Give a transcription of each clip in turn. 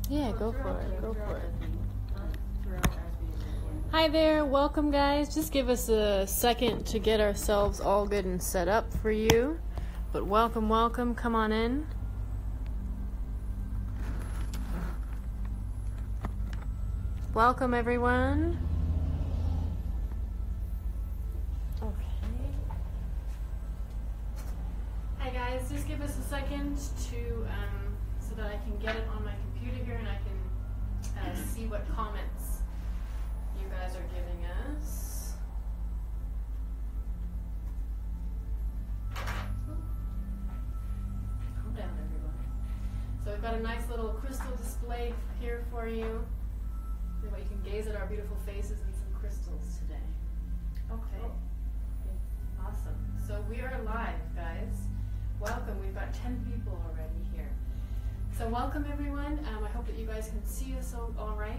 Yeah, go for it. Go for it. Hi there. Welcome, guys. Just give us a second to get ourselves all good and set up for you. But welcome, welcome. Come on in. Welcome, everyone. Okay. Hi, guys. Just give us a second to so that I can get it on my computer here and I can see what comments you guys are giving us. Calm down, everyone. So we've got a nice little crystal display here for you. So you can gaze at our beautiful faces and some crystals today. Okay. Awesome. So we are live, guys. Welcome. We've got 10 people already here. So welcome, everyone. I hope that you guys can see us all right.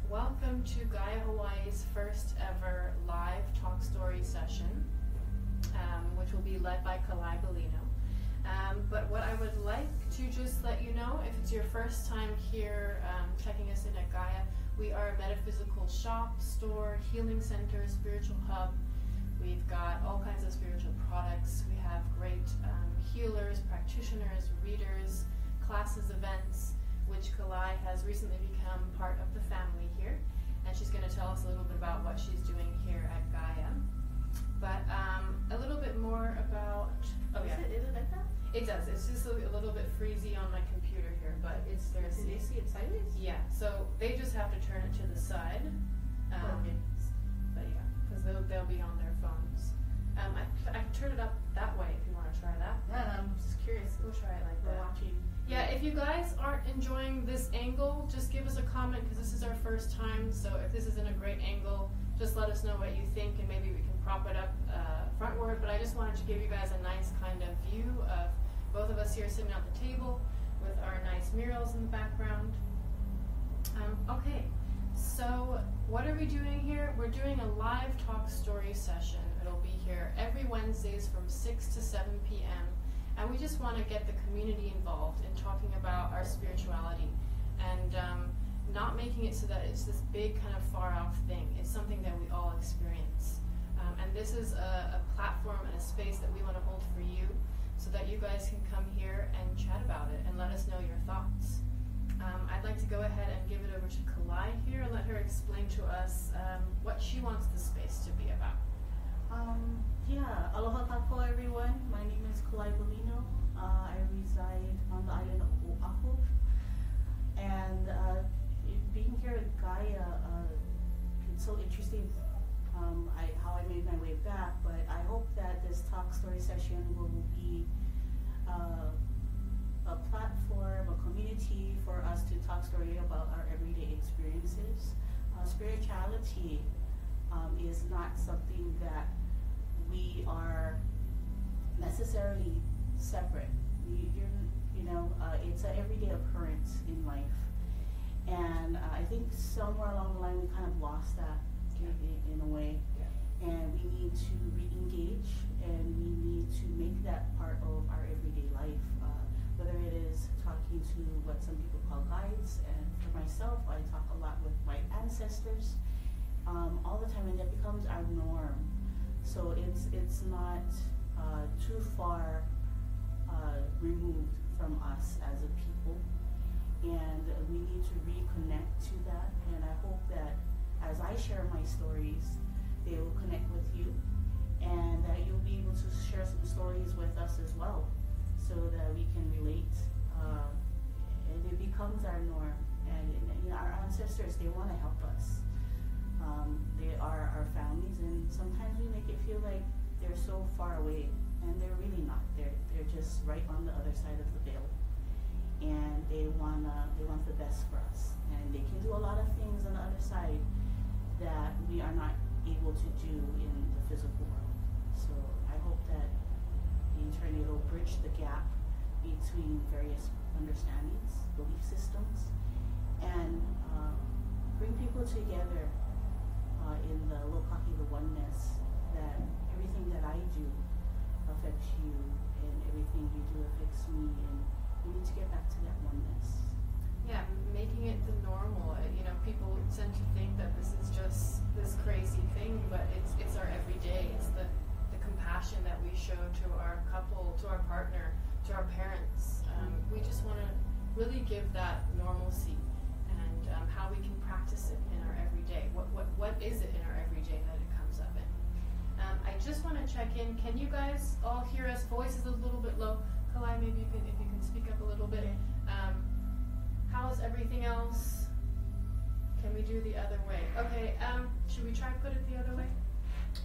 Welcome to Gaia Hawaii's first ever live talk story session, which will be led by Kalai Bellino. But what I would like to just let you know, if it's your first time here checking us in at Gaia, we are a metaphysical shop, store, healing center, spiritual hub. We've got all kinds of spiritual products. We have great healers, practitioners, readers, classes, events, which Kalai has recently become part of the family here. And she's going to tell us a little bit about what she's doing here at Gaia. But a little bit more about... Oh, yeah. Is it like that? It does. It's just a little bit freezy on my computer here, but it's there. Can they see it sideways? Yeah, so they just have to turn it to the side. Okay. But yeah, because they'll be on their phones. I can turn it up that way if you want to try that. Yeah, I'm just curious. We'll try it like We're that. watching. Yeah, if you guys aren't enjoying this angle, just give us a comment because this is our first time. So if this isn't a great angle, just let us know what you think and maybe we can prop it up frontward. But I just wanted to give you guys a nice kind of view of both of us here sitting at the table with our nice murals in the background. Okay, so what are we doing here? We're doing a live talk story session. It'll be here every Wednesdays from 6 to 7 p.m. And we just want to get the community involved in talking about our spirituality and not making it so that it's this big kind of far off thing. It's something that we all experience. And this is a platform and a space that we want to hold for you so that you guys can come here and chat about it and let us know your thoughts. I'd like to go ahead and give it over to Kalai here and let her explain to us what she wants the space to be about. Yeah, aloha kako everyone. My name is Kalai Bellino. I reside on the island of Oahu. And being here at Gaia, it's so interesting how I made my way back, but I hope that this talk story session will be a platform, a community for us to talk story about our everyday experiences. Spirituality is not something that we are necessarily separate. It's an everyday occurrence in life. And I think somewhere along the line we kind of lost that in a way. Yeah. And we need to re-engage and we need to make that part of our everyday life. Whether it is talking to what some people call guides, and for myself, I talk a lot with my ancestors all the time, and that becomes our norm. So it's not too far removed from us as a people, and we need to reconnect to that. And I hope that as I share my stories, they will connect with you, and that you'll be able to share some stories with us as well, so that we can relate, and it becomes our norm. And our ancestors, they want to help us. They are our families, and sometimes we make it feel like they're so far away, and they're really not. They're just right on the other side of the veil, and they want the best for us, and they can do a lot of things on the other side that we are not able to do in the physical world. So I hope that the eternity will bridge the gap between various understandings, belief systems, and bring people together in the lokaki, the oneness, that everything that I do affects you and everything you do affects me, and we need to get back to that oneness. really give that normalcy and how we can practice it in our everyday. What is it in our everyday that it comes up in? I just want to check in. Can you guys all hear us? Voice is a little bit low. Kalai, maybe if you can speak up a little bit. How is everything else? Can we do the other way? Okay, should we try put it the other way?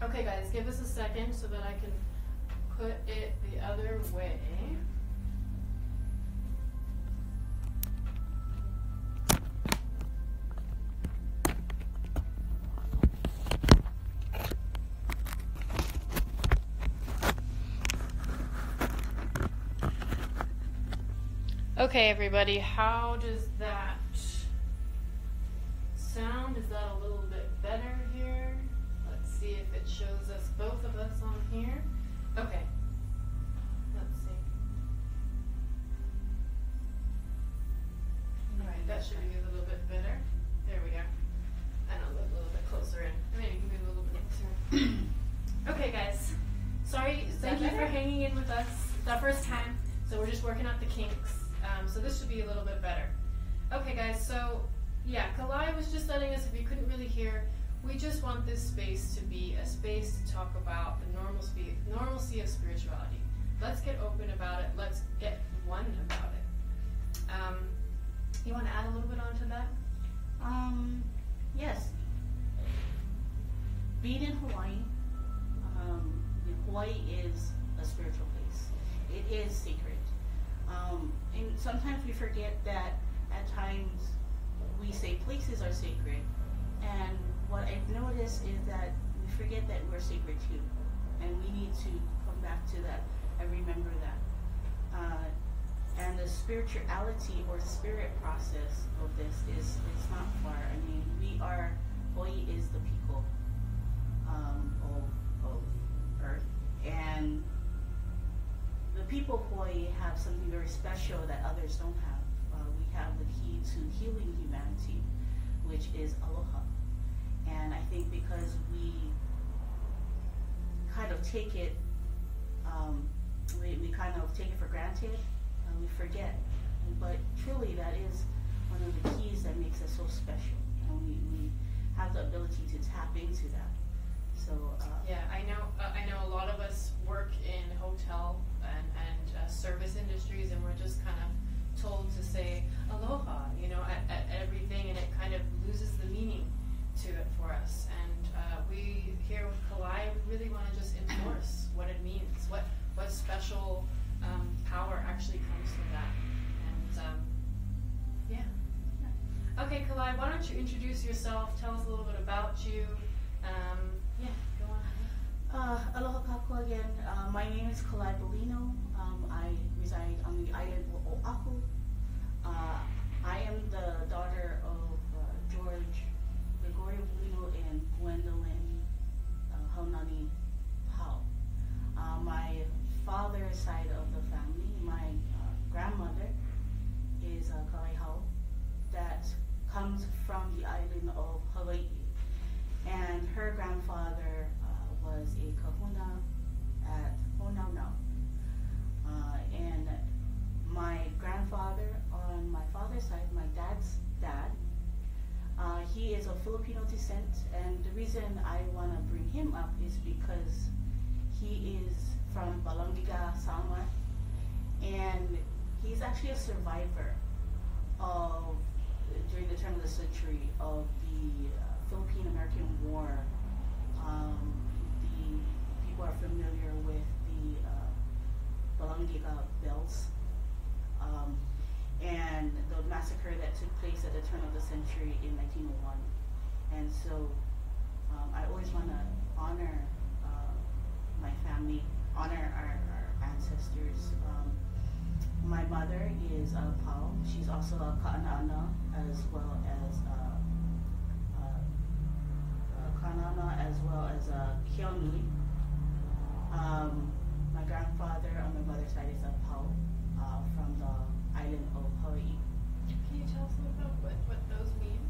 Okay guys, give us a second so that I can put it the other way. Okay everybody, how does that sound? Is that a little bit better here? Let's see if it shows us both of us on here. Okay. Let's see. Alright, that should be a little bit better. There we are. And I'll look a little bit closer in. I mean, you can move a little bit closer. Okay guys. Sorry, thank you for hanging in with us. It's our first time, so we're just working out the kinks. So this should be a little bit better. Okay guys, so yeah, Kalai was just letting us, if you couldn't really hear, we just want this space to be a space to talk about the normalcy of spirituality. Let's get open about it. Let's get one about it. You want to add a little bit onto that? Yes. Being in Hawaii, Hawaii is a spiritual place. It is sacred. And sometimes we forget that at times we say places are sacred, and what I've noticed is that we forget that we're sacred too, and we need to come back to that and remember that. And the spirituality or spirit process of this is not far. I mean, Hawaii is the people of Earth, and the people of Hawaii have something very special that others don't have. We have the key to healing humanity, which is aloha. And I think because we kind of take it, we kind of take it for granted, we forget. But truly, that is one of the keys that makes us so special. And we have the ability to tap into that. So yeah, I know a lot of us work in hotel and service industries, and we're just kind of told to say aloha, at everything, and it kind of loses the meaning to it for us. And we here with Kalai really want to just enforce what it means, what special power actually comes from that. And yeah. Okay, Kalai, why don't you introduce yourself? Tell us a little bit about you. Yeah, go on. Aloha kākou again. My name is Kalai Bolino. I reside on the island of Oahu. I am the daughter of George Gregorio Bolino and Gwendolyn Haunani Hao. My father's side of the family, my grandmother is Kalai Hao, that comes from the island of Hawaii. And her grandfather was a kahuna at Honaunau. And my grandfather on my father's side, my dad's dad, he is of Filipino descent, and the reason I want to bring him up is because he is from Balangiga, Samoa, and he's actually a survivor of, during the turn of the century, of the Philippine-American War. The people are familiar with the Balangiga Bells, and the massacre that took place at the turn of the century in 1901. And so I always want to honor my family, honor our ancestors. My mother is a Pao. She's also a Ka'ana'ana, as well as a Keonui. My grandfather on my mother's side is a Pao from the island of Hawaii. Can you tell us a little bit what those mean?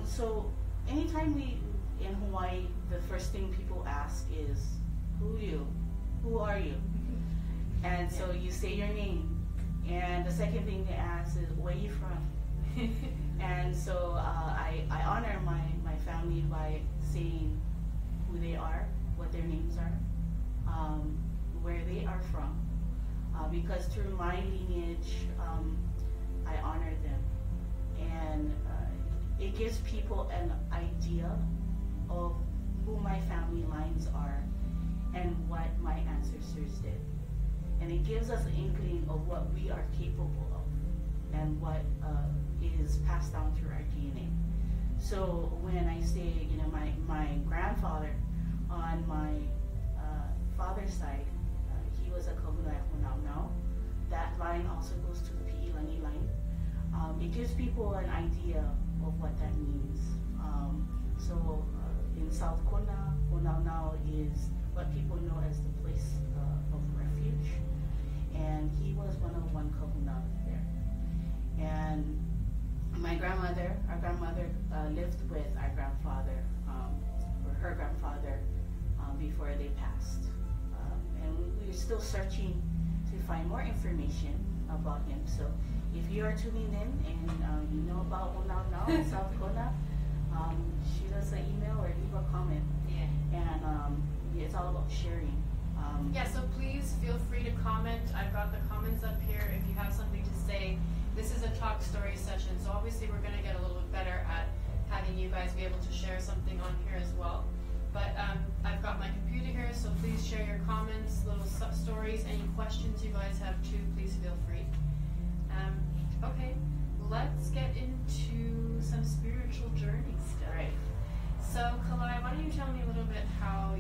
So anytime we in Hawaii, the first thing people ask is, who are you? And so you say your name, And the second thing they ask is, where are you from? And so I honor my family by saying who they are, what their names are, where they are from. Because through my lineage, I honor them. And it gives people an idea of who my family lines are and what my ancestors did. And it gives us an inkling of what we are capable of and what is passed down through our DNA. So when I say, my grandfather on my father's side, he was a Kahuna now. That line also goes to the Pi'ilani line. It gives people an idea of what that means. So in South Kona, now is what people know as the place of refuge. And he was one Kahuna there. And our grandmother lived with our grandfather, or her grandfather, before they passed. And we're still searching to find more information about him. So if you are tuning in and you know about Onau now in South Kona, shoot us an email or leave a comment. Yeah. And it's all about sharing. Yeah, so please feel free to comment. I've got the comments up here if you have something to say. This is a talk story session, so obviously we're going to get a little bit better at having you guys be able to share something on here as well. But I've got my computer here, so please share your comments, little stories, any questions you guys have too, please feel free. Okay, let's get into some spiritual journey stuff. Right. So, Kalai, why don't you tell me a little bit how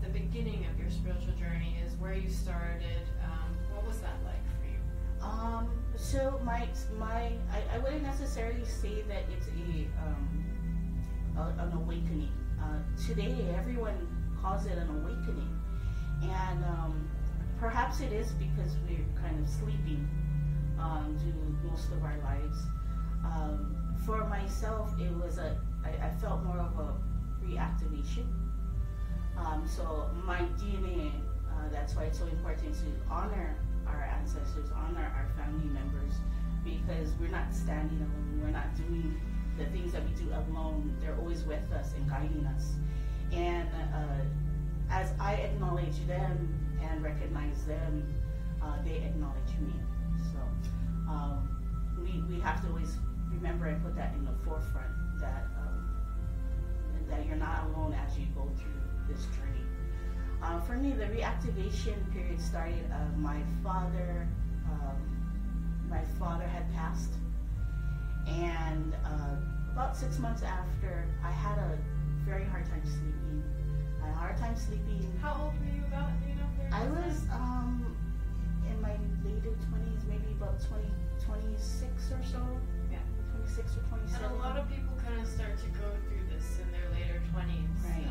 the beginning of your spiritual journey is, where you started, what was that like for you? So I wouldn't necessarily say that it's an awakening. Today, everyone calls it an awakening, and perhaps it is because we're kind of sleeping through most of our lives. For myself, it was I felt more of a reactivation. So my DNA, that's why it's so important to honor our ancestors, honor our family members, because we're not standing alone. We're not doing the things that we do alone. They're always with us and guiding us. And as I acknowledge them and recognize them, they acknowledge me. So we have to always remember and put that in the forefront, that you're not alone as you go through this journey. For me, the reactivation period started. My father had passed, and about 6 months after, I had a very hard time sleeping. I had a hard time sleeping. How old were you about? Do you know? I was in my later 20s, maybe about 26 or so. Yeah. 26 or 27. And a lot of people kind of start to go through this in their later 20s. Right.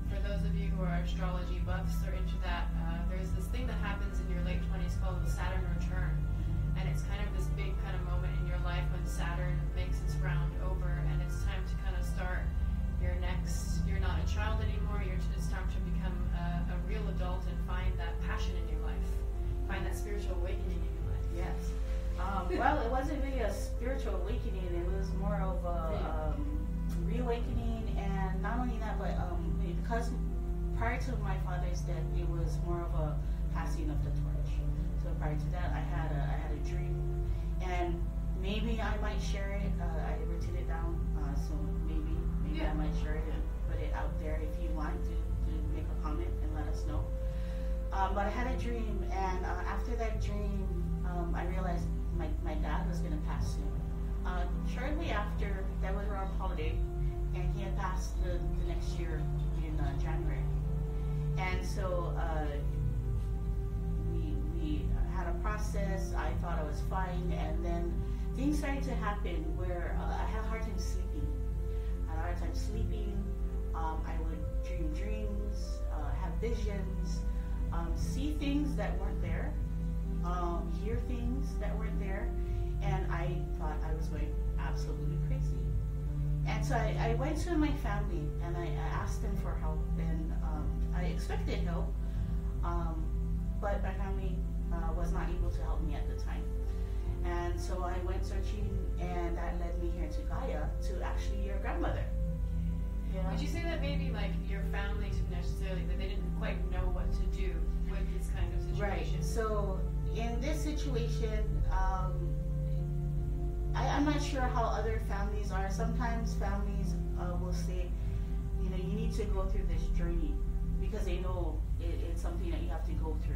For those of you who are astrology buffs or into that, there's this thing that happens in your late 20s called the Saturn return. And it's kind of this big kind of moment in your life when Saturn makes its round over, and it's time to kind of start your next, you're not a child anymore, it's time to become a real adult and find that passion in your life, find that spiritual awakening in your life. Yes. Well, it wasn't really a spiritual awakening, it was more of a reawakening, and not only that, but because prior to my father's death, it was more of a passing of the torch. So prior to that, I had a dream, and maybe I might share it. I written it down, so maybe Yeah. I might share it and put it out there if you want to make a comment and let us know. But I had a dream, and after that dream, I realized my dad was going to pass soon. Shortly after, that was around holiday, and he had passed the next year in January. And so we had a process. I thought I was fine, and then things started to happen where I had a hard time sleeping. I would dream dreams, have visions, see things that weren't there, hear things that weren't there, and I thought I was going absolutely crazy. And so I went to my family and I asked them for help, and I expected help, but my family was not able to help me at the time. went searching, and that led me here to Gaia, to actually your grandmother. Yeah. Would you say that maybe like your family didn't necessarily, that they didn't quite know what to do with this kind of situation? Right. So in this situation, I'm not sure how other families are. Sometimes families will say, you know, you need to go through this journey because they know it's something that you have to go through.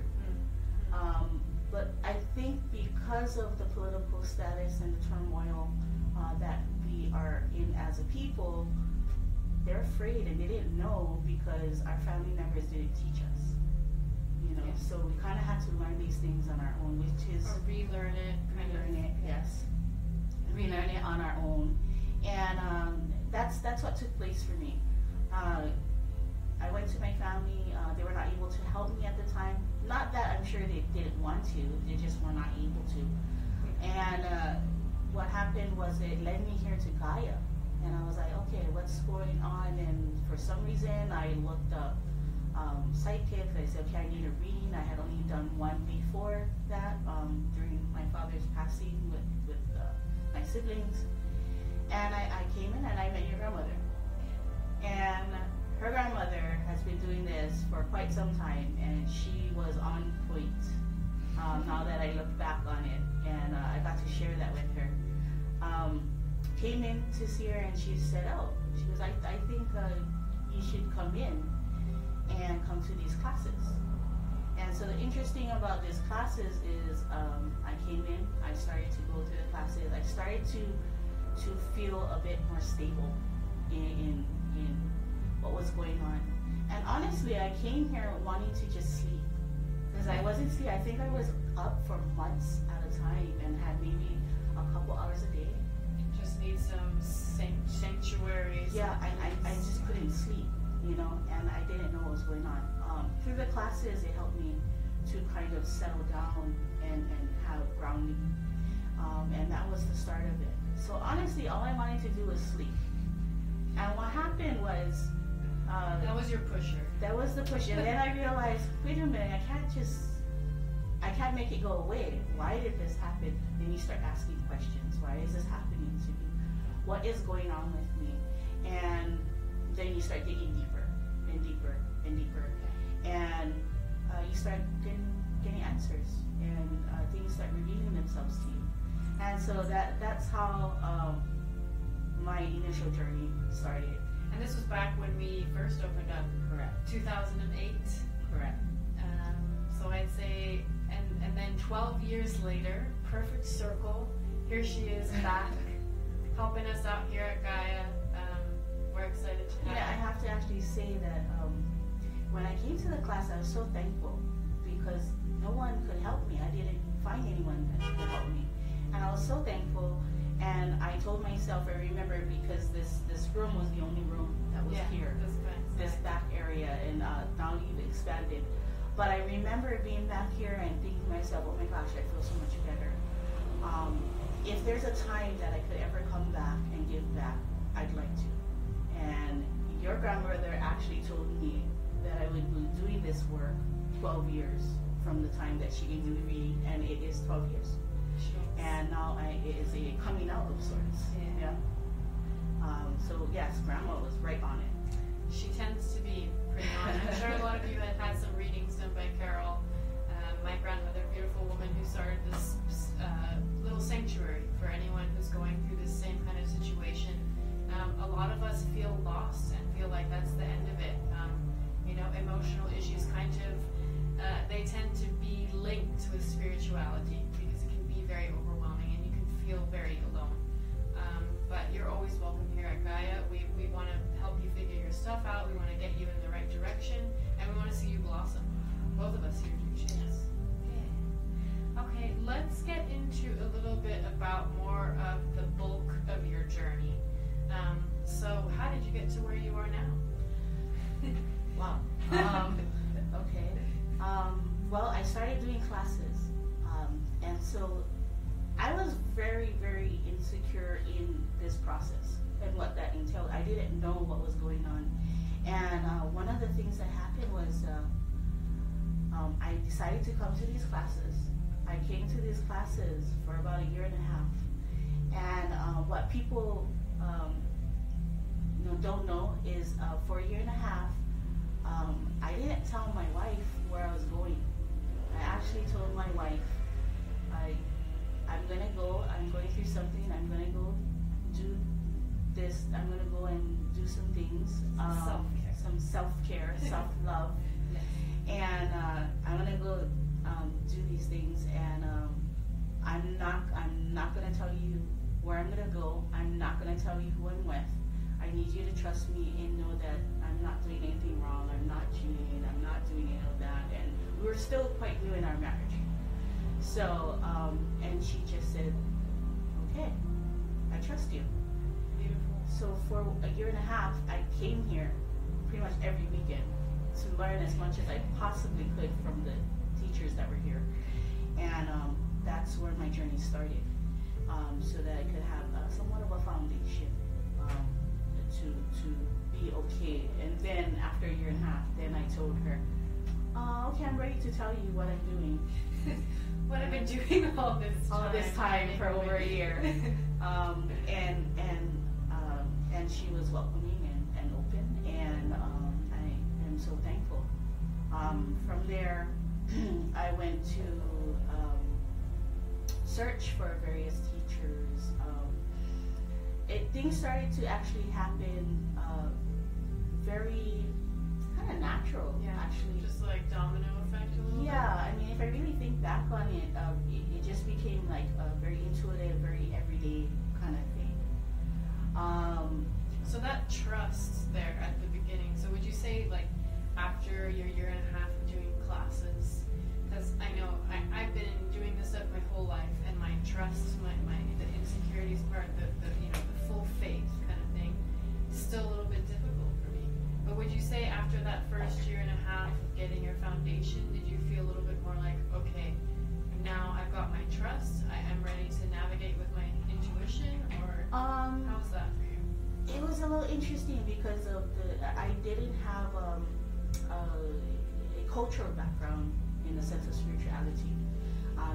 Mm-hmm. But I think because of the political status and the turmoil that we are in as a people, they're afraid and they didn't know because our family members didn't teach us. You know, yes. So we kind of had to learn these things on our own, which is or relearn it, yes, relearn it on our own, and that's what took place for me. I went to my family. They were not able to help me at the time. Not that I'm sure they didn't want to; they just were not able to. And what happened was it led me here to Gaia, and I was like, okay, what's going on? And for some reason, I looked up psychic. I said, okay, I need a reading. I had only done one before that during my father's passing with my siblings. And I came in and I met your grandmother. And her grandmother has been doing this for quite some time, and she was on point now that I look back on it. And I got to share that with her. Came in to see her, and she said, oh, she was, I think you should come in and come to these classes. And so the interesting about these classes is I came in, I started to go through the classes, I started to feel a bit more stable in what was going on. And honestly, I came here wanting to just sleep. Because I wasn't sleeping. I think I was up for months at a time and had maybe a couple hours a day. Just need some sanctuary. Yeah, I just couldn't sleep, you know, and I didn't know what was going on. Through the classes, it helped me to kind of settle down and have grounding. And that was the start of it. So honestly, all I wanted to do was sleep. And what happened was... that was your pusher. That was the pusher. And then I realized, wait a minute, I can't make it go away. Why did this happen? Then you start asking questions. Why is this happening to me? What is going on with me? And then you start digging deeper and deeper and deeper. And you start getting answers. And things start revealing themselves to you. And so that's how my initial journey started. And this was back when we first opened up. Correct. 2008. Correct. So I'd say, and then 12 years later, perfect circle, here she is back, helping us out here at Gaia. We're excited to have I have to actually say that when I came to the class, I was so thankful because no one could help me. I didn't find anyone that could help me. And I was so thankful. And I told myself, I remember, because this room was the only room that was here, this back area, and now you've expanded. But I remember being back here and thinking to myself, oh my gosh, I feel so much better. If there's a time that I could ever come back and give back, I'd like to. And your grandmother actually told me that I would be doing this work 12 years from the time that she gave me the reading, and it is 12 years. And now it is a coming out of sorts. Yeah. So yes, Grandma was right on it. She tends to be pretty on it. I'm sure a lot of you have had some readings done by Carol. My grandmother, beautiful woman who started this little sanctuary for anyone who's going through this same kind of situation. A lot of us feel lost and feel like that's the end of it. You know, emotional issues kind of, they tend to be linked with spirituality because it can be very overwhelming and you can feel very alone. But you're always welcome here at Gaia. We want to help you figure your stuff out. We want to get you in the right direction, and we want to see you blossom. Both of us here do. Yes. Okay, let's get into a little bit about more of the bulk of your journey. So how did you get to where you are now? Wow. Okay. Well, I started doing classes, and so I was very, very insecure in this process and what that entailed. I didn't know what was going on, and one of the things that happened was I decided to come to these classes. I came to these classes for about 1.5 years, what people don't know is for a year and a half, I didn't tell my wife where I was going. I actually told my wife, I'm gonna go. I'm going through something. I'm gonna go do this. I'm gonna go and do some things. Some self-care, self-love, and I'm gonna go do these things. And I'm not gonna tell you where I'm gonna go. I'm not gonna tell you who I'm with. I need you to trust me and know that I'm not doing anything wrong. I'm not cheating. I'm not doing any of that. And we were still quite new in our marriage. So, and she just said, okay, I trust you. Beautiful. So for a year and a half, I came here pretty much every weekend to learn as much as I possibly could from the teachers that were here. And that's where my journey started, so that I could have somewhat of a foundation to be okay. And then after a year and a half, then I told her, okay, I'm ready to tell you what I'm doing. What I've been doing all this time for over a year. And she was welcoming and open, and I am so thankful. From there, I went to search for various teachers. Things started to actually happen very kind of natural, actually. Just like domino effect a little bit? Yeah, I mean, if I really think back on it, it just became like a very intuitive, very everyday kind of thing. So that trust there at the beginning, so would you say like after your year and a half of doing classes, because I know I've been doing this up my whole life, and my trust, the insecurities part, the full faith kind of thing, is still a little bit difficult for me. But would you say after that first year and a half of getting your foundation, did you feel a little bit more like, okay, now I've got my trust, I am ready to navigate with my intuition, or how's that for you? It was a little interesting because I didn't have a cultural background in the sense of spirituality.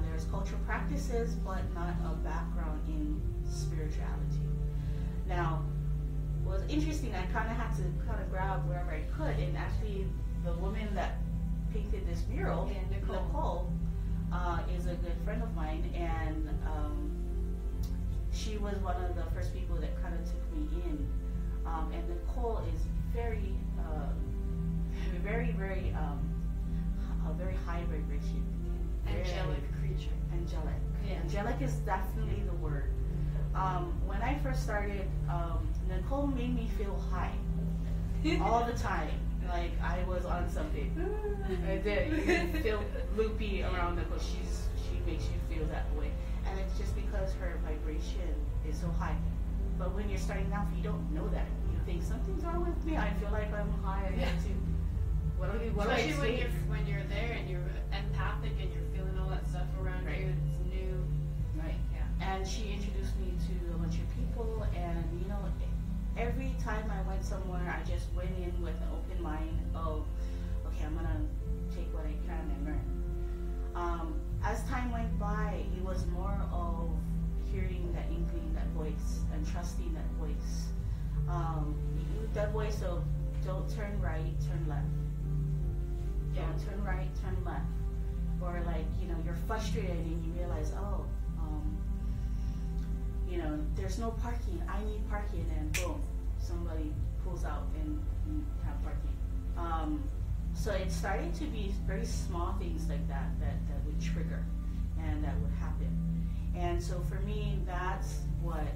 There's cultural practices, but not a background in spirituality. Now, it was interesting. I kind of had to grab wherever I could, and actually, the woman that painted this mural, Nicole, is a good friend of mine, and she was one of the first people that kind of took me in. And Nicole is very, a very high vibration. Angelic creature. Angelic. Yeah. Angelic is definitely the word. When I first started, Nicole made me feel high all the time, like I was on something. I did. You feel loopy around Nicole. She makes you feel that way, and it's just because her vibration is so high. But when you're starting off, you don't know that. You think something's wrong with me. I feel like I'm high. I have to. Especially when you're there and you're empathic and you're feeling all that stuff around you, it's new. Right. Yeah. And she introduced me to a bunch of people, and every time I went somewhere, I just went in with an open mind of, okay, I'm gonna take what I can and learn. As time went by, it was more of hearing that inkling, that voice, and trusting that voice. That voice of don't turn right, turn left. Yeah. Don't turn right, turn left. Or like, you're frustrated and you realize, there's no parking. I need parking, and boom, somebody pulls out and you have parking. So it started to be very small things like that would trigger and that would happen. And so for me, that's what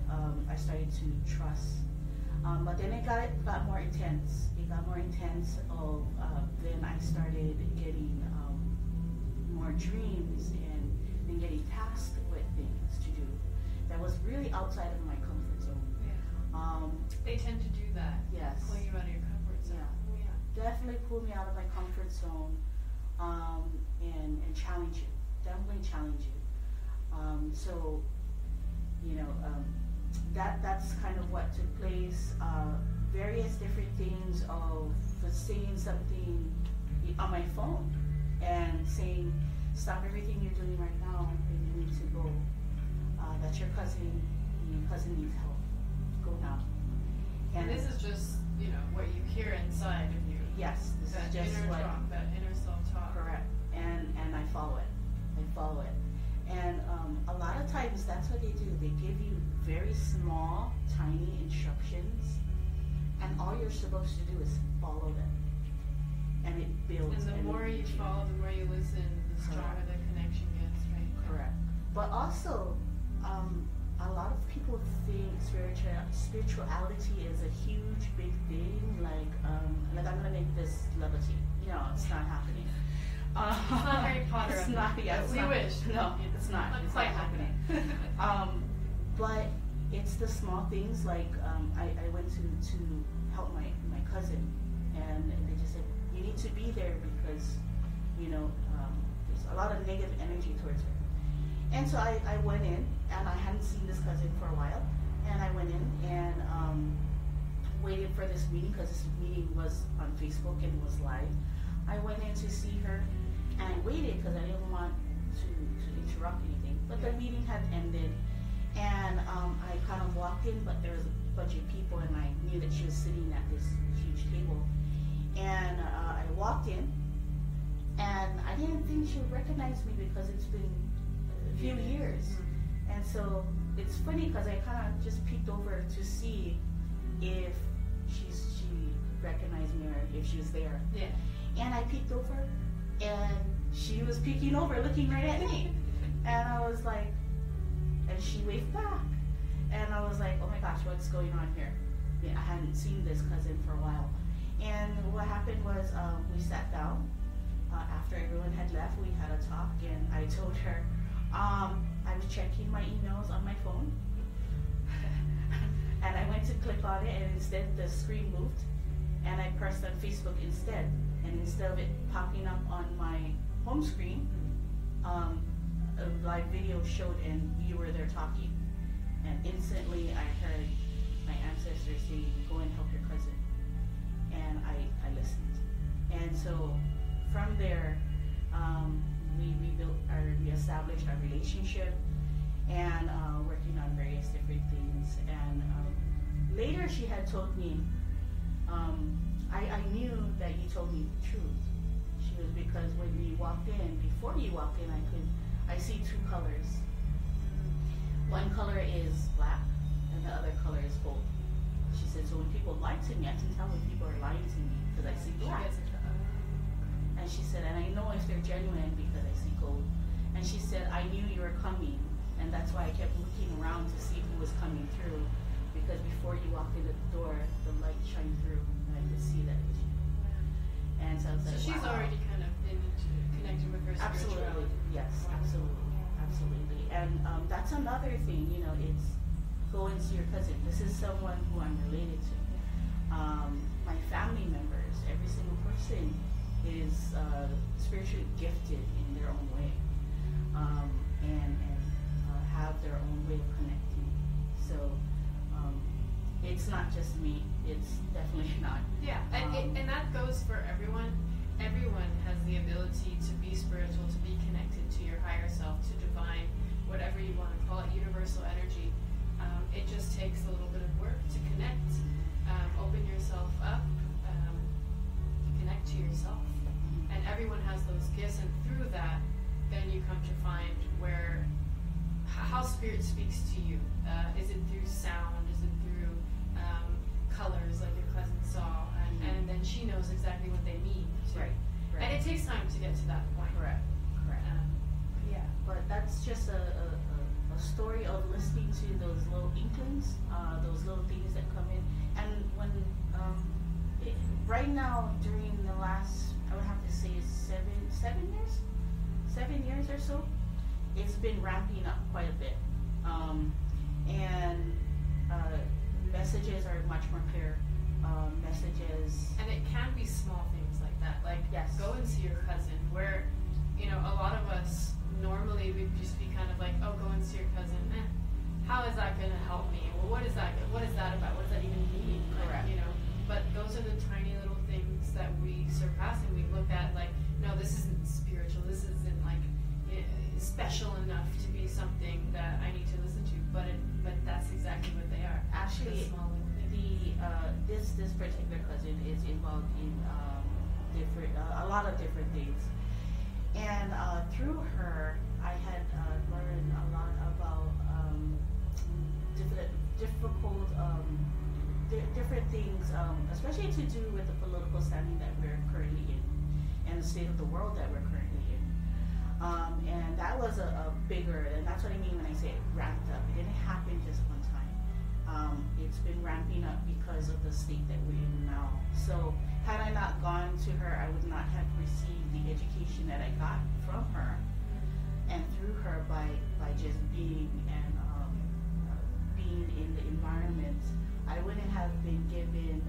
I started to trust. But then it got more intense. It got more intense. Then I started getting more dreams and then getting tasked with things to do that was really outside of my comfort zone. Yeah. They tend to do that. Yes. Pull you out of your comfort zone. Yeah. Oh, yeah. Definitely pull me out of my comfort zone, and challenge you. Definitely challenge you. That's kind of what took place. Various different things of saying something on my phone and saying, stop everything you're doing right now and you need to go. That's your cousin. cousin needs help. Go now. And this is just, what you hear inside of you. Yes, this that is just inner what. talk, that inner self-talk. Correct. And I follow it. And a lot of times that's what they do. They give you very small, tiny instructions, and all you're supposed to do is follow them. And it builds. And the more you follow, the more you listen, the stronger the connection gets, right? Correct. But also, a lot of people think spirituality is a huge, big thing. Like I'm gonna make this levity. It's not happening. It's not Harry Potter. It's not. Yeah, it's we not. wish. No, it's not. It's not happening. But it's the small things. Like I went to help my cousin, and they just said you need to be there because there's a lot of negative energy towards her. And so I went in, and I hadn't seen this cousin for a while, and I went in and waited for this meeting because this meeting was on Facebook and it was live. I went in to see her, and I waited because I didn't want to interrupt anything. But the meeting had ended, and I kind of walked in, but there was a bunch of people, and I knew that she was sitting at this huge table. And I walked in, and I didn't think she would recognize me because it's been a few years. And so it's funny because I kind of just peeked over to see if she recognized me or if she was there. Yeah. And I peeked over, and she was peeking over, looking right at me. And I was like, and she waved back. And I was like, oh my gosh, what's going on here? I hadn't seen this cousin for a while. And what happened was we sat down. After everyone had left, we had a talk, and I told her I was checking my emails on my phone. And I went to click on it, and instead the screen moved, and I pressed on Facebook instead. And instead of it popping up on my home screen, a live video showed, and you were there talking. And instantly I heard my ancestors say, go and help your cousin. And I listened. And so from there, we established our relationship, and working on various different things. And later she had told me, I knew that you told me the truth. She was, because when you walked in, before you walked in, I see two colors. One color is black, and the other color is gold. She said, so when people lie to me, I can tell when people are lying to me because I see black. And she said, and I know if they're genuine because I see gold. And she said, I knew you were coming, and that's why I kept looking around to see who was coming through, because before you walked in the door, the light shined through, and I could see that it was you. And so I was like, she's already kind of connected with her spirituality. Absolutely, yes, absolutely. And that's another thing, it's go and see your cousin. This is someone who I'm related to. My family members, every single person is spiritually gifted in their own way, and have their own way of connecting. So it's not just me. It's definitely not. Yeah, and that goes for everyone. Everyone has the ability to be spiritual, to be connected to your higher self, to divine, whatever you want to call it, universal energy. It just takes a little bit of work to connect, open yourself up, connect to yourself. And everyone has those gifts, and through that, then you come to find how spirit speaks to you. Is it through sound? Is it through colors, like your cousin saw? And then she knows exactly what they mean. Right. And it takes time to get to that point. Correct. Yeah. But that's just a story of listening to those little inklings, those little things that come in. And when right now, during the last, I would have to say 7 years or so, it's been ramping up quite a bit. And messages are much more clear. Messages. And it can be small things like that. Like, yes, go and see your cousin, where, a lot of us normally would just be kind of like, oh, go and see your cousin. How is that going to help me? Well, what is that about? What does that even mean? Correct. But those are the tiny little things that we surpass, and we look at like, no, this isn't spiritual. This isn't like special enough to be something that I need to listen to. But that's exactly this particular cousin is involved in different a lot of different things, and through her, I had learned a lot about different things, especially to do with the political standing that we're currently in, and the state of the world that we're currently in. And that was a bigger, and that's what I mean when I say it ramped up. It didn't happen just one time. It's been ramping up because of the state that we're in now. So had I not gone to her, I would not have received the education that I got from her and through her by just being and being in the environment. I wouldn't have been given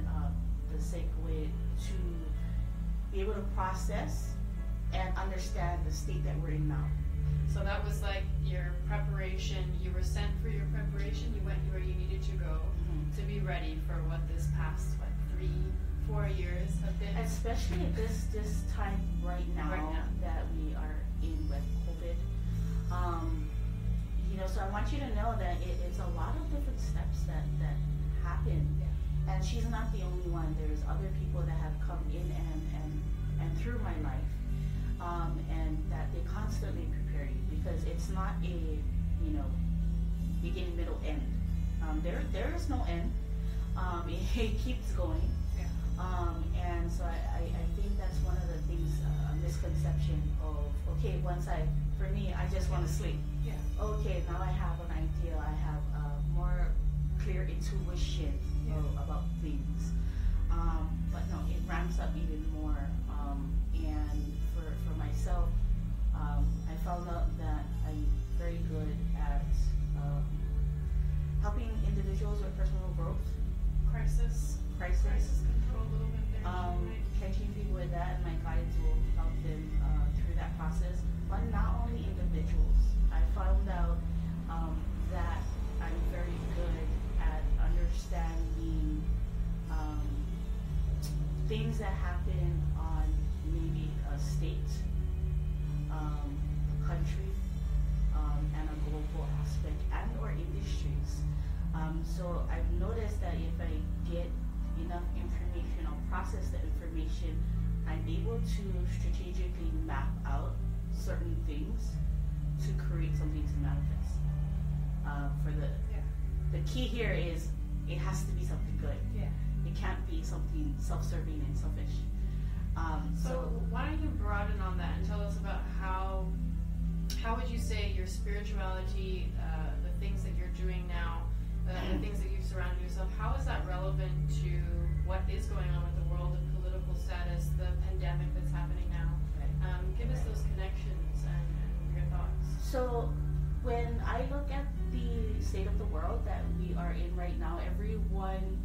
the segue to be able to process and understand the state that we're in now. So that was like your preparation. You were sent for your preparation. You went where you needed to go to be ready for what this past 3-4 years have been. Especially at this time right now that we are in with COVID. So I want you to know that it's a lot of different steps that happen. Yeah. And she's not the only one. There's other people that have come in and through my life. And that they constantly prepare you, because it's not a beginning, middle, end. There is no end. It keeps going. Yeah. And so I think that's one of the things, a misconception of, okay, for me, I just want to sleep. Yeah. Okay, now I have an idea. I have more clear intuition about things. But no, it ramps up even more. And for myself, I found out that I'm very good at helping individuals with personal growth. Crisis control a little bit there. Catching people with that, and my guides will help them through that process. But not only individuals. I found out that I'm very good at understanding things that happen on maybe a state, a country, and a global aspect, and or industries. So I've noticed that if I get enough information, I'll process the information, I'm able to strategically map out certain things to create something to manifest. The key here is it has to be something good. Yeah. It can't be something self-serving and selfish. So why don't you broaden on that and tell us about how would you say your spirituality, the things that you're doing now, the things that you've surrounded yourself, how is that relevant to what is going on with the world, the political status, the pandemic that's happening now? Give us those connections and your thoughts. So when I look at the state of the world that we are in right now, everyone,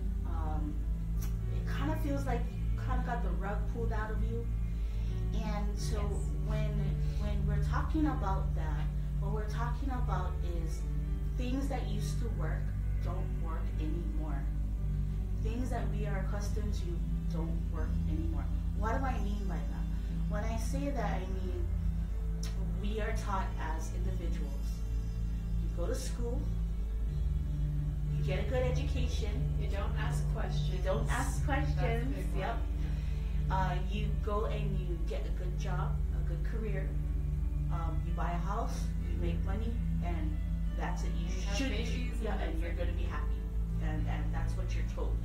it kind of feels like you kind of got the rug pulled out of you. And so when we're talking about that, what we're talking about is things that used to work don't work anymore. Things that we are accustomed to don't work anymore. What do I mean by that? When I say that, I mean we are taught as individuals. You go to school, you get a good education. You don't ask questions. You don't ask questions. Yep. You go and you get a good job, a good career. You buy a house, you make money, and that's it. You should, and you're going to be happy. And that's what you're told.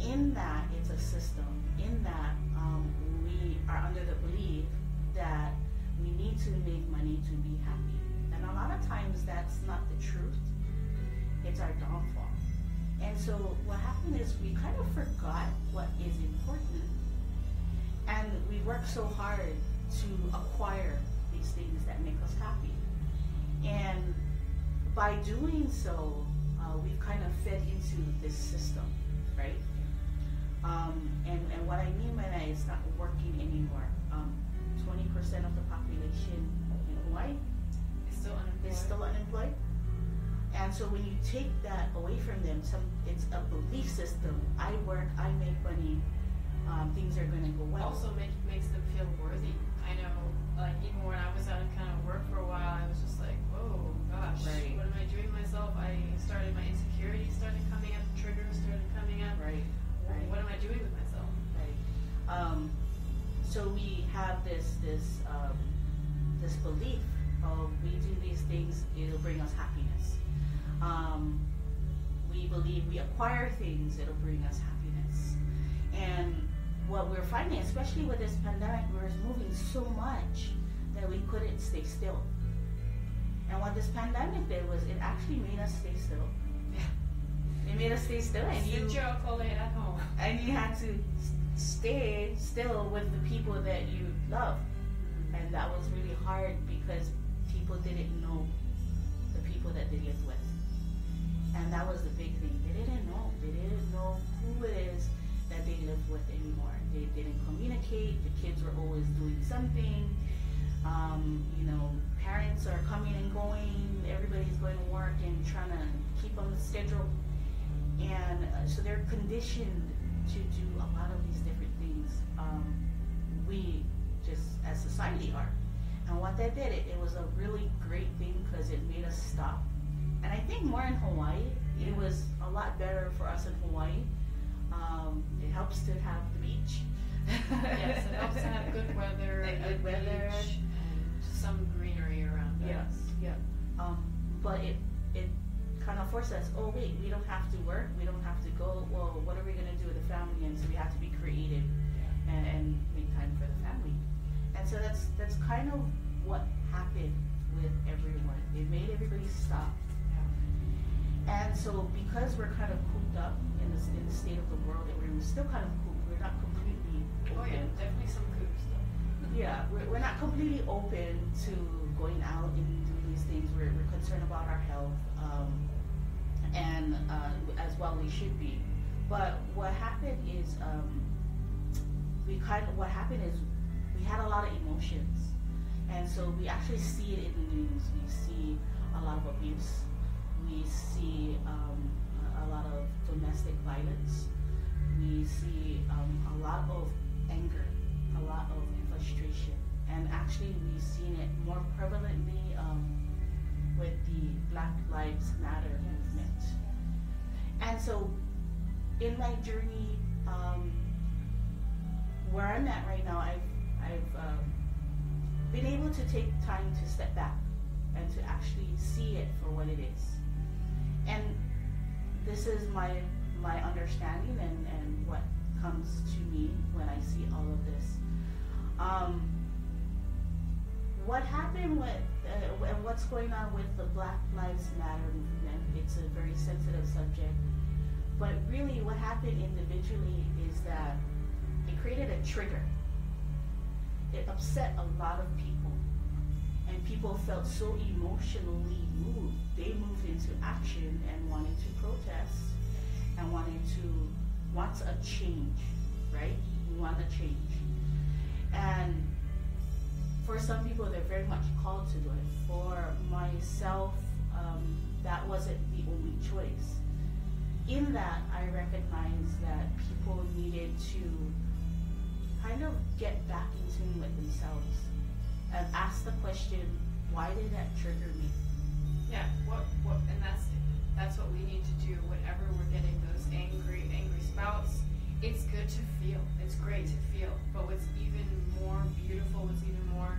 In that, it's a system. In that, we are under the belief that we need to make money to be happy. And a lot of times, that's not the truth. It's our downfall. And so what happened is we kind of forgot what is important. And we work so hard to acquire these things that make us happy. And by doing so, we've kind of fed into this system, right? And what I mean by that is not working anymore. 20% of the population in Hawaii is still unemployed. And so when you take that away from them, it's a belief system. I work, I make money, things are going to go well. Also makes them feel worthy. I know, like even when I was out of kind of work for a while, I was just like, oh gosh, what am I doing myself? My insecurities started coming up, triggers started coming up. this belief of we do these things, it'll bring us happiness. We believe we acquire things, it'll bring us happiness. And what we're finding, especially with this pandemic, we're moving so much that we couldn't stay still. And what this pandemic did was it actually made us stay still. It made us stay still, and you at home. And you had to stay still with the people that you love. And that was really hard because people didn't know the people that they lived with. And that was the big thing. They didn't know. They didn't know who it is that they lived with anymore. They didn't communicate. The kids were always doing something. Parents are coming and going. Everybody's going to work and trying to keep on the schedule. And so they're conditioned to do a lot of these different things. We just, as society, are. And what that did, it was a really great thing because it made us stop. And I think more in Hawaii, it was a lot better for us in Hawaii. It helps to have the beach. Yes, it helps to have good weather, good weather, beach, and some greenery around us. Yes, yeah. But it kind of forced us, oh wait, we don't have to work, we don't have to go, well, what are we going to do with the family? And so we have to be creative and make time for the family. And so that's kind of what happened with everyone. It made everybody stop. And so because we're kind of cooped up in the state of the world that we're still kind of cooped, we're not completely open. Oh yeah, definitely some coops though. Yeah, we're not completely open to going out and doing these things. We're concerned about our health, and as well we should be. But what happened is we had a lot of emotions, and so we actually see it in the news. We see a lot of abuse. We see a lot of domestic violence. We see a lot of anger, a lot of frustration. And actually we've seen it more prevalently with the Black Lives Matter movement. And so in my journey, where I'm at right now, I've been able to take time to step back and to actually see it for what it is. And this is my understanding and what comes to me when I see all of this. What happened with and what's going on with the Black Lives Matter movement, it's a very sensitive subject, but really what happened individually is that it created a trigger. It upset a lot of people, and people felt so emotionally moved. They moved into action and wanted to protest and want a change, right? We want a change. And for some people, they're very much called to do it. For myself, that wasn't the only choice. In that, I recognized that people needed to kind of get back in tune with themselves and ask the question, why did that trigger me? Yeah, and that's what we need to do whenever we're getting those angry spouts. It's good to feel. It's great to feel. But what's even more beautiful, what's even more,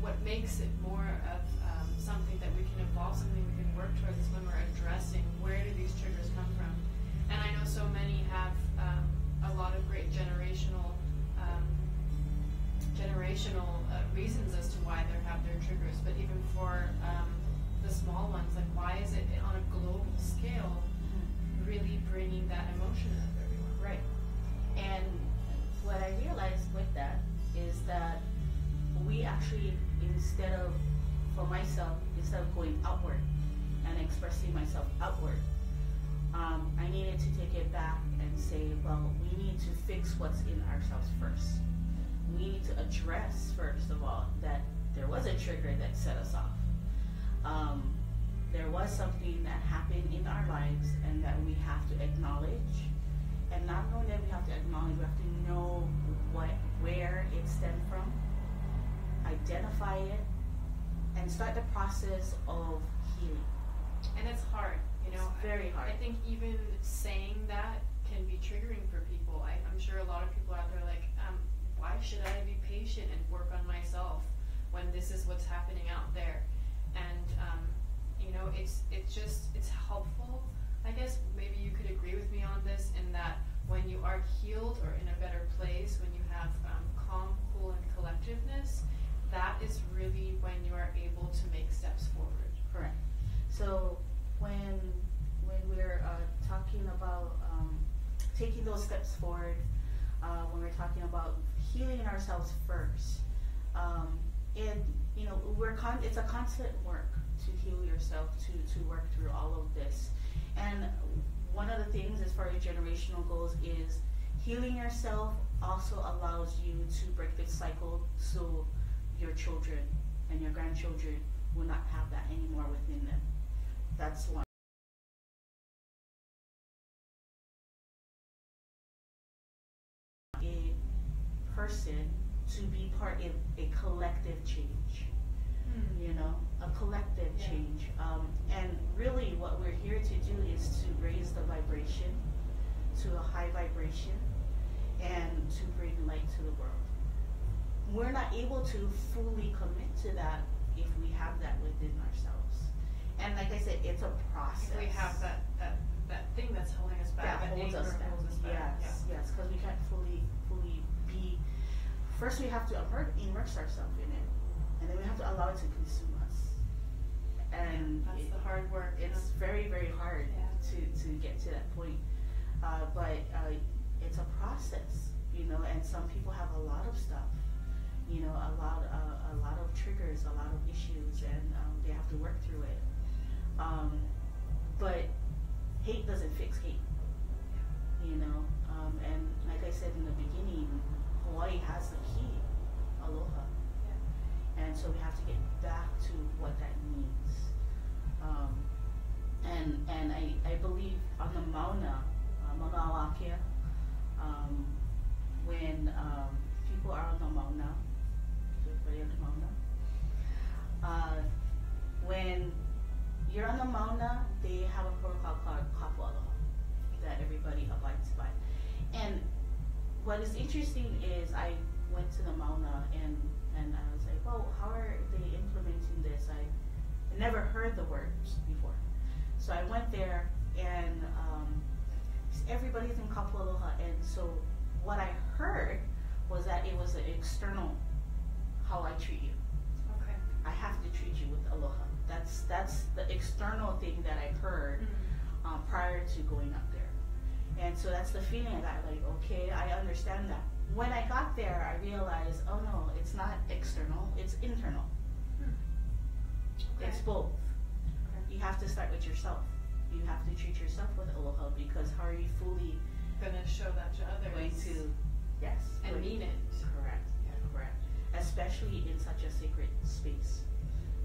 what makes it more of something that we can evolve, something we can work towards, is when we're addressing where do these triggers come from. And I know so many have a lot of great generational reasons as to why they have their triggers. But even for the small ones, like why is it on a global scale really bringing that emotion out of everyone? Right. And what I realized with that is that we actually, instead of going outward and expressing myself outward, I needed to take it back and say, well, we need to fix what's in ourselves first. We need to address, first of all, that there was a trigger that set us off. There was something that happened in our lives and that we have to acknowledge. And not only that we have to acknowledge, we have to know where it stemmed from, identify it, and start the process of healing. And it's hard, you know. It's very hard. I think even saying that can be triggering for people. I'm sure a lot of people out there are like, why should I be patient and work on myself when this is what's happening out there? And it's helpful. I guess maybe you could agree with me on this, in that when you are healed or in a better place, when you have calm, cool, and collectiveness, that is really when you are able to make steps forward. Correct. So when we're talking about taking those steps forward, when we're talking about healing ourselves first, it's a constant work to heal yourself, to work through all of this. And one of the things as far as generational goes is healing yourself also allows you to break this cycle, so your children and your grandchildren will not have that anymore within them. That's one. A person to be part of a collective change, a collective change. And really what we're here to do is to raise the vibration to a high vibration and to bring light to the world. We're not able to fully commit to that if we have that within ourselves. And like I said, it's a process. If we have that thing that's holding us back, that holds us back. Yes, because we can't fully be. First, we have to immerse ourselves in it, and then we have to allow it to consume us. And that's the hard work. It's very, very hard to get to that point. But it's a process, and some people have a lot of stuff, a lot of triggers, a lot of issues, and they have to work through it. But hate doesn't fix hate, and like I said in the beginning, Hawaii has the key, aloha. And so we have to get back to what that means. And I believe on the Mauna Wākea, when people are on the Mauna, everybody on the Mauna, when you're on the Mauna, they have a protocol called kapu aloha that everybody abides by. And what is interesting is I went to the Mauna and I was like, well, how are they implementing this? I never heard the words before. So I went there and everybody's in kapu aloha, and so what I heard was that it was an external, how I treat you. Okay. I have to treat you with aloha. That's the external thing that I heard prior to going up there. And so that's the feeling I got, like, okay, I understand that. When I got there, I realized, oh no, it's not external, it's internal. Okay. It's both. Okay. You have to start with yourself. You have to treat yourself with aloha, because how are you fully going to show that to others? Going to, yes. And mean it. Correct. Yeah. Correct. Especially in such a sacred space,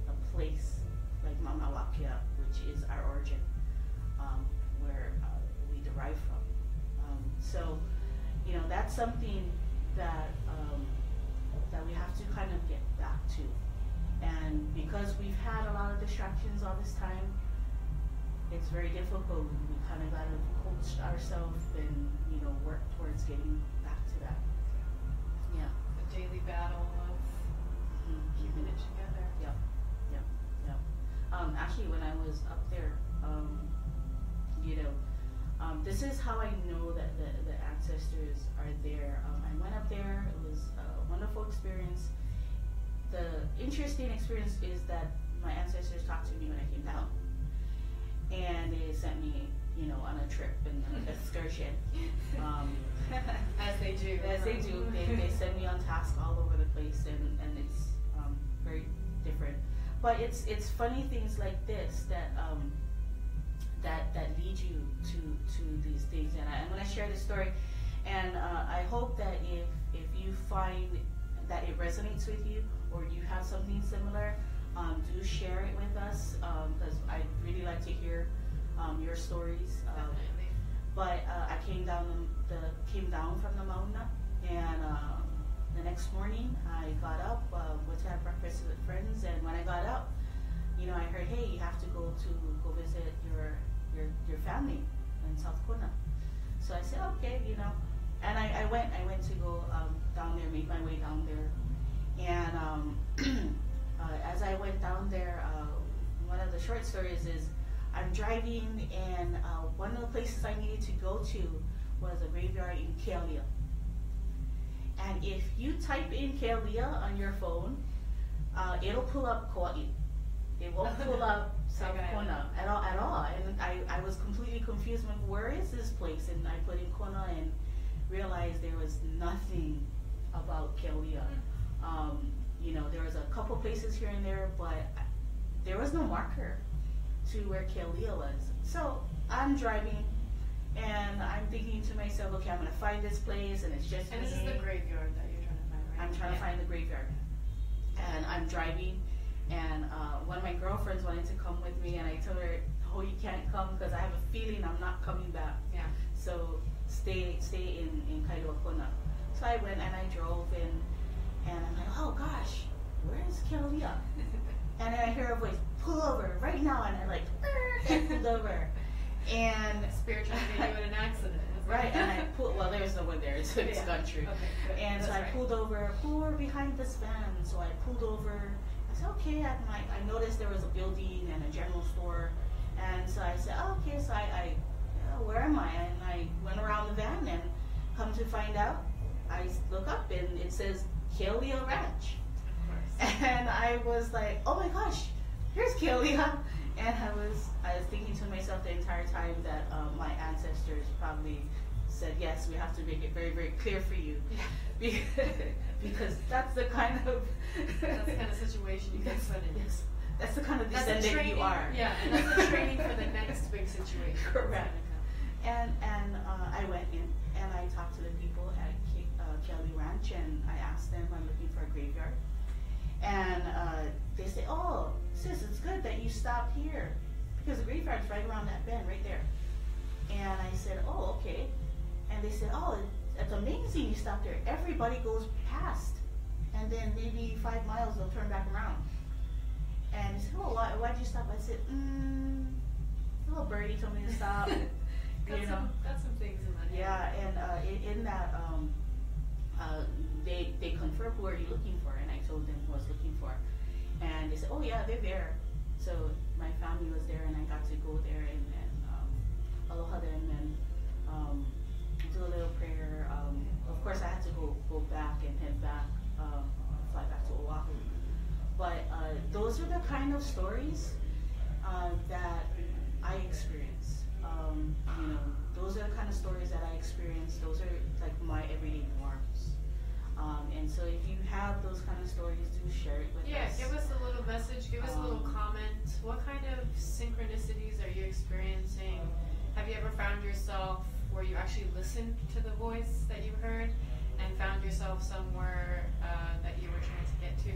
a place like Mauna Wākea, which is our origin, where we derive from. So, that's something that that we have to kind of get back to. And because we've had a lot of distractions all this time, it's very difficult. We kind of got to coach ourselves and work towards getting back to that. Yeah. The daily battle of keeping it together. Yep. Actually, when I was up there, this is how I know that the ancestors are there. I went up there. It was a wonderful experience. The interesting experience is that my ancestors talked to me when I came down, and they sent me, on a trip and an excursion. As they do. As they do. They send me on task all over the place, and it's very different. But it's funny things like this that lead you to these things. And I'm going to share this story, and I hope that if you find that it resonates with you, or you have something similar, do share it with us, because I really like to hear your stories. But I came down from the Mauna, and the next morning I got up, went to have breakfast with friends, and when I got up, I heard, hey, you have to go visit your family in South Kona. So I said, okay, and I went to go down there I made my way down there. And as I went down there, one of the short stories is I'm driving, and one of the places I needed to go to was a graveyard in Gaia. And if you type in Gaia on your phone, it'll pull up Kauai. It won't pull up South Kona at all. And I was completely confused. I'm like, where is this place? And I put in Kona and realized there was nothing about Gaia. You know, there was a couple places here and there, but there was no marker to where Gaia was. So I'm driving, and I'm thinking to myself, okay, I'm going to find this place, and it's just And this is the graveyard that you're trying to find, right? I'm trying to find the graveyard. And I'm driving, and one of my girlfriends wanted to come with me, and I told her, oh, you can't come because I have a feeling I'm not coming back. Yeah. So stay in Kailua Kona. So I went and I drove, and I'm like, oh gosh, where is Gaia? And then I hear a voice, pull over right now, and I pulled over. And spiritually made you in an accident. Right, and I pulled, well, there's no one there, so it's gone true. Okay, and so I pulled over behind this van. So I pulled over. I said, okay, I noticed there was a building and a general store. And so I said, oh, okay, so I where am I? And I went around the van, and come to find out, I look up and it says Gaia Ranch. And I was like, oh my gosh, here's Gaia. And I was thinking to myself the entire time that my ancestors probably said, yes, we have to make it very, very clear for you. Yeah. Because that's the kind of situation you get put in. Yes. That's the kind of descendant you are. Yeah, and that's the training for the next big situation. Correct. And I went in and I talked to the people at Gaia Ranch, and I asked them, I'm looking for a graveyard. And they say, oh, sis, it's good that you stopped here because the graveyard's right around that bend right there. And I said, oh, okay. And they said, oh, it's amazing you stopped there. Everybody goes past, and then maybe 5 miles they'll turn back around. And he said, oh, why'd you stop? I said, a little birdie told me to stop. got some things in that. Yeah, and in that, they confirmed, who are you looking for? And I told them who I was looking for. And they said, oh yeah, they're there. So my family was there, and I got to go there and aloha them and do a little prayer. Of course, I had to go back and head back, fly back to Oahu. But those are the kind of stories that I experience. You know, those are the kind of stories that I experience. Those are like my everyday norms. And so if you have those kind of stories, do share it with us. Yeah, give us a little message, give us a little comment. What kind of synchronicities are you experiencing? Have you ever found yourself where you actually listened to the voice that you heard and found yourself somewhere that you were trying to get to?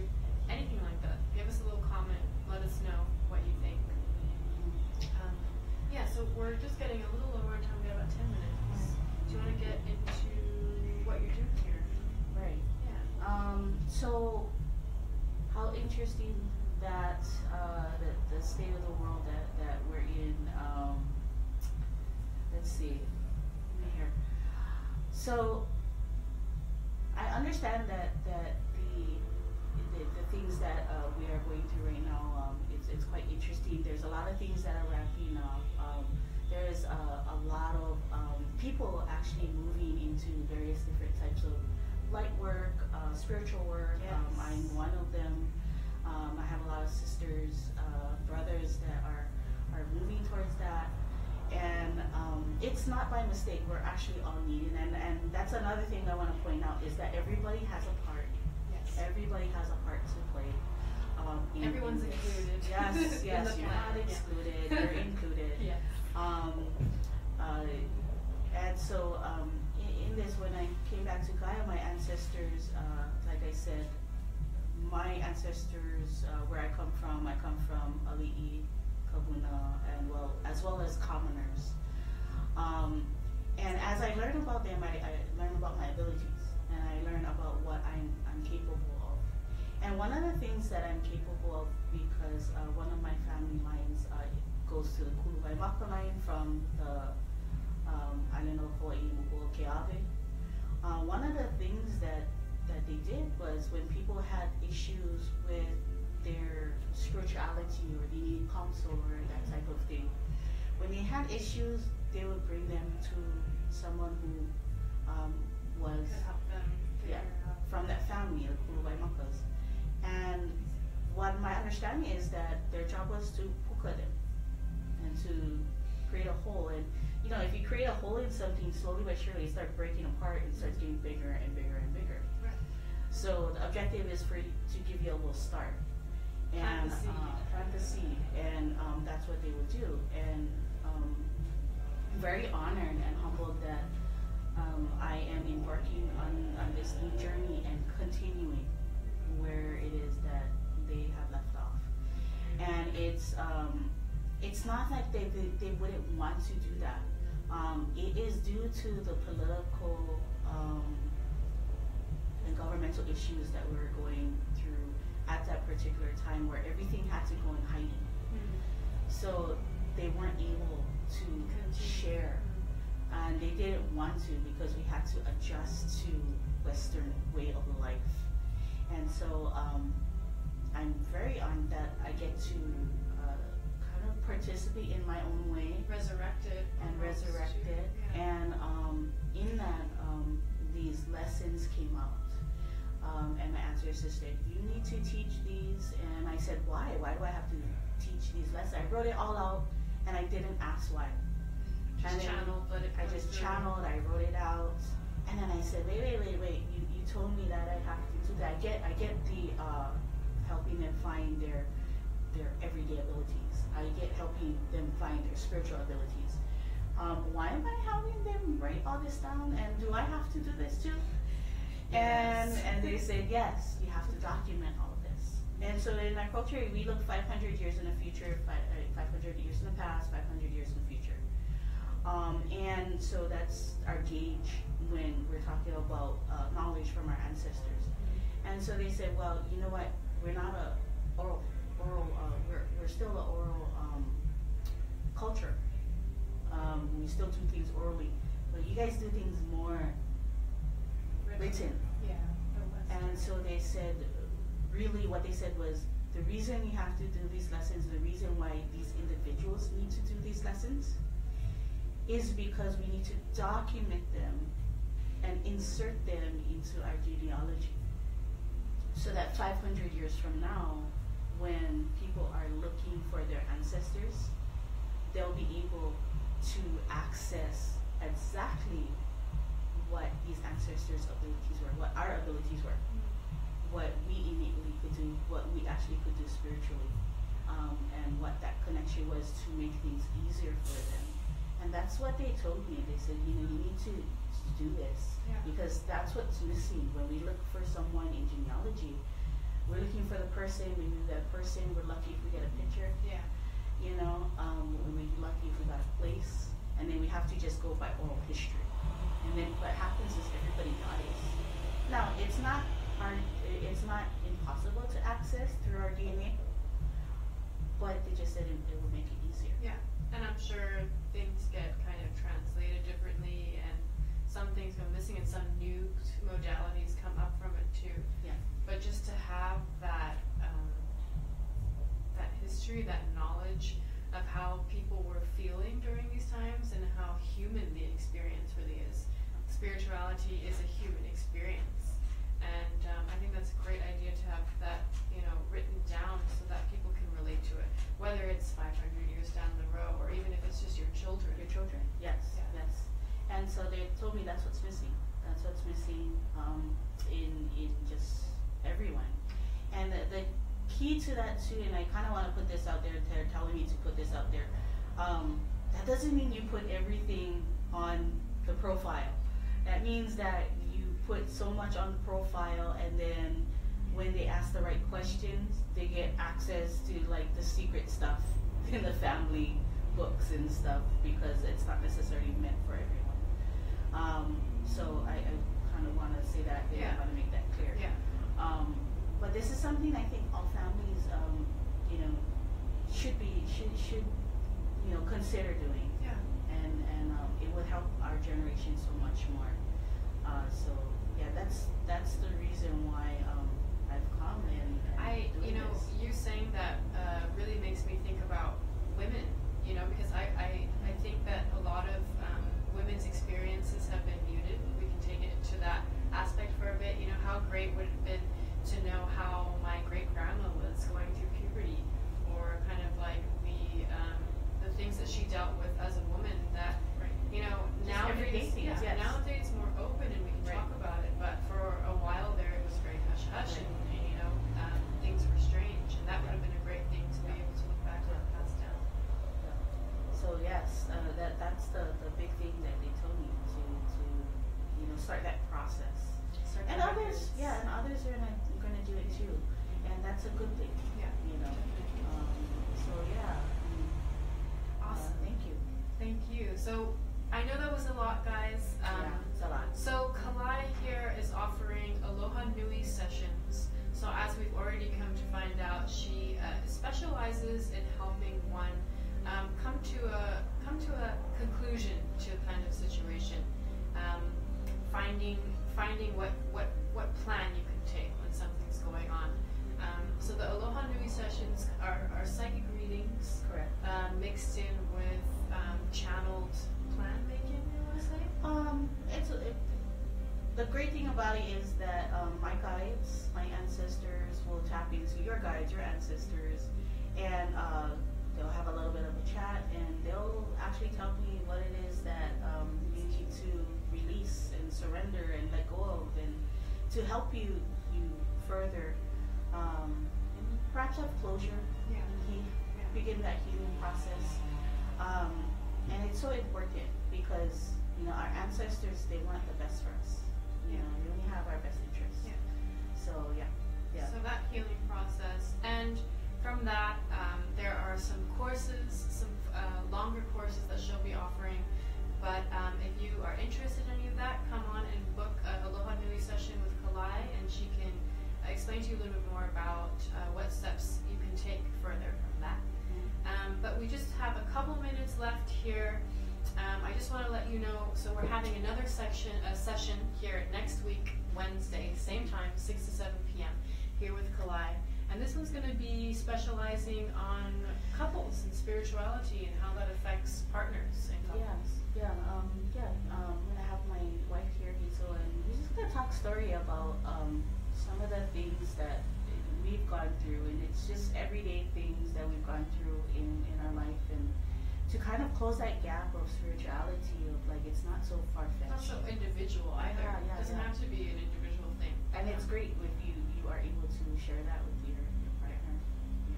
Anything like that. Give us a little comment. Let us know what you think. Yeah, so we're just getting a little lower on time. We got about 10 minutes. Do you want to get into what you're doing here? Right. Yeah. So, how interesting that the state of the world that we're in. Let's see. Here. So, I understand that the things that we are going through right now, it's quite interesting. There's a lot of things that are ramping up. There's a lot of people actually moving into various different types of light work, spiritual work. Yes. I'm one of them. I have a lot of sisters, brothers that are moving towards that. And it's not by mistake. We're actually all needed. And that's another thing I want to point out is that everybody has a part. Yes. Everybody has a part to play. Everyone's included. Yes, yes, you're not excluded. Yeah. You're included. Yes. And so in this, when I came back to Gaia, my ancestors, like I said, my ancestors, where I come from Ali'i, Kahuna, and as well as commoners. And as I learned about them, I learned about my abilities, and I learned about what I'm capable of. And one of the things that I'm capable of, because one of my family lines goes to the Kuluwaimaka line from the island of Hawaii, Mokuokeawe. One of the things that that they did was when people had issues with their spirituality or they needed counsel or that type of thing, when they had issues, they would bring them to someone who was help them from that family, the Kuluwaimakas. And what my understanding is that their job was to puka them and to create a hole. And you know, if you create a hole in something, slowly but surely it starts breaking apart and starts getting bigger and bigger and bigger. Right. So the objective is for to give you a little start and plant the seed, and that's what they will do. And I'm very honored and humbled that I am embarking on this new journey and continuing where it is that they have left off. And it's not like they wouldn't want to do that. It is due to the political and governmental issues that we were going through at that particular time, where everything had to go in hiding. Mm-hmm. So they weren't able to share, and they didn't want to because we had to adjust to Western way of life. And so I'm very honored that I get to kind of participate in my own way, resurrect it. Yeah. And in that, these lessons came out. And my ancestor said, "You need to teach these." And I said, "Why? Why do I have to teach these lessons?" I wrote it all out, and I didn't ask why. I just channeled. I wrote it out, and then I said, "Wait! You told me that I have to do that. I get the helping them find their everyday abilities. I get helping them find their spiritual abilities. Why am I having them write all this down? And do I have to do this too?" Yes. And they said, yes, you have to document all of this. And so in our culture, we look 500 years in the future, 500 years in the past, 500 years in the future. And so that's our gauge when we're talking about knowledge from our ancestors. And so they said, well, you know what? We're not a oral we're still an oral culture. We still do things orally, but you guys do things more written. Yeah. And so they said, really what they said was, the reason you have to do these lessons, the reason why these individuals need to do these lessons is because we need to document them and insert them into our genealogy. So that 500 years from now, when people are looking for their ancestors, they'll be able to access exactly what these ancestors' abilities were, what our abilities were, what we innately could do, what we actually could do spiritually, and what that connection was to make things easier for them. And that's what they told me. They said, you need to do this, because that's what's missing. When we look for someone in genealogy, we're looking for the person, we knew that person, we're lucky if we get a picture. Yeah. We're lucky if we got a place, and then we have to just go by oral history. And then what happens is everybody dies. Now, it's not impossible to access through our DNA, but they just said it will make it easier. Yeah, and I'm sure things get kind of translated differently, and some things go missing, and some new modalities come up from it too. Yeah. But just to have that that history, that knowledge of how people were feeling during these times, and how human the experience really is. Spirituality is a human experience, and I think that's a great idea to have that, written down so that people can relate to it. Whether it's 500 years down the road, or even if it's just your children. Your children, yes, Yeah. yes. And so they told me that's what's missing. That's what's missing in just everyone. And the key to that too, and I kind of want to put this out there. They're telling me to put this out there. That doesn't mean you put everything on the profile. That means that you put so much on the profile, and then when they ask the right questions, they get access to like the secret stuff in the family books and stuff, because it's not necessarily meant for everyone. So I kind of want to say that. I want to make that clear. Yeah. But this is something I think all families, should consider doing. Yeah. And it would help our generation so much more. So yeah, that's the reason why I've come and you know, this. you saying that really makes me think about women, you know, because I think that a lot of women's experiences have been muted. We can take it to that aspect for a bit. You know, how great would it have been to know how my great-grandma was going through puberty, or kind of like the things that she dealt with as a woman that, you know, nowadays, nowadays more open and we can talk about it, but for a while there it was very hush-hush and, you know, things were strange, and that would have been a great thing to be able to look back and pass down. So yes, that's the big thing that they told me to you know, start that process. And others are going to do it too, and that's a good thing. Yeah. You know. So yeah. Awesome. Thank you. Thank you. So I know that was a lot, guys. It's a lot. So Kalai here is offering Aloha Nui sessions. So as we've already come to find out, she specializes in helping one come to a conclusion to a kind of situation, finding what plan you can take when something's going on. So the Aloha Nui sessions are psychic readings, Correct. Mixed in with channeled plan making. You want to say? The great thing about it is that my guides, my ancestors, will tap into your guides, your ancestors, and they'll have a little bit of a chat, and they'll actually tell me what it is that you need to release and surrender and let go of, and to help you further, and perhaps have closure. Yeah. Begin that healing process. And it's so important because, you know, our ancestors, they want the best for us. You know, they only have our best interests. Yeah. So yeah. So that healing process, and from that, there are some courses, some longer courses that she'll be offering. But if you are interested in any of that, come on and book a Aloha Nui session with Kalai, and she can explain to you a little bit more about what steps you can take further from that. But we just have a couple minutes left here. I just want to let you know, so we're having another session here next week, Wednesday, same time, 6 to 7 p.m. here with Kalai. And this one's going to be specializing on couples and spirituality and how that affects partners and couples. I'm gonna have my wife here, Hazel, and we're just gonna talk story about some of the things that we've gone through, and it's just everyday things that we've gone through in our life, and to kind of close that gap of spirituality, of like, it's not so far-fetched. Not so individual either. It doesn't have to be an individual thing. And it's great if you are able to share that with your partner.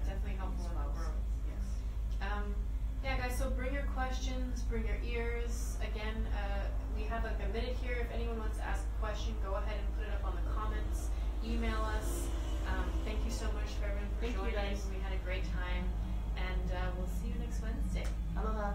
Definitely helpful in the world. Yes. Yeah, guys, so bring your questions, bring your ears. Again, we have like a minute here. If anyone wants to ask a question, go ahead and put it up on the comments. Email us. Thank you so much for everyone for joining. We had a great time, and we'll see you next Wednesday. Aloha.